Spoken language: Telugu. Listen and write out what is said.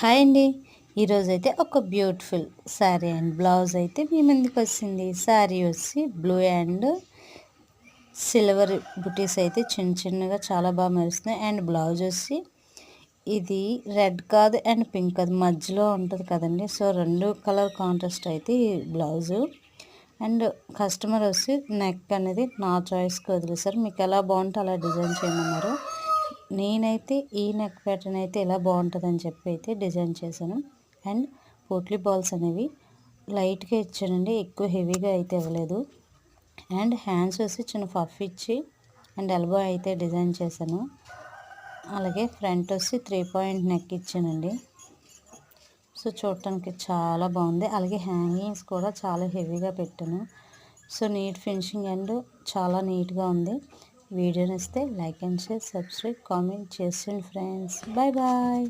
హాయ్ అండి. ఈరోజైతే ఒక బ్యూటిఫుల్ శారీ అండ్ బ్లౌజ్ అయితే మీ ముందుకు వచ్చింది. శారీ వచ్చి బ్లూ అండ్ సిల్వర్ బుటీస్ అయితే చిన్న చిన్నగా చాలా బాగా మెరుస్తున్నాయి. అండ్ బ్లౌజ్ వచ్చి ఇది రెడ్ కాదు అండ్ పింక్ కాదు, మధ్యలో ఉంటుంది కదండి. సో రెండు కలర్ కాంట్రాస్ట్ అయితే ఈ బ్లౌజు. అండ్ కస్టమర్ వచ్చి నెక్ అనేది నా చాయిస్కి వదిలేసారు. మీకు ఎలా బాగుంటే అలా డిజైన్ చేయమన్నారు. నేనైతే ఈ నెక్ ప్యాటర్న్ అయితే ఎలా బాగుంటుందని చెప్పి అయితే డిజైన్ చేశాను. అండ్ పోట్లీ బాల్స్ అనేవి లైట్గా ఇచ్చానండి, ఎక్కువ హెవీగా అయితే ఇవ్వలేదు. అండ్ హ్యాండ్స్ వచ్చి చిన్న పఫ్ ఇచ్చి అండ్ ఎల్బో అయితే డిజైన్ చేశాను. అలాగే ఫ్రంట్ వచ్చి 3 పాయింట్ నెక్ ఇచ్చానండి. సో చూడటానికి చాలా బాగుంది. అలాగే హ్యాంగింగ్స్ కూడా చాలా హెవీగా పెట్టాను. సో నీట్ ఫినిషింగ్ అండ్ చాలా నీట్గా ఉంది. వీడియో నచ్చితే like and share, subscribe, comment చేయండి ఫ్రెండ్స్. Bye bye.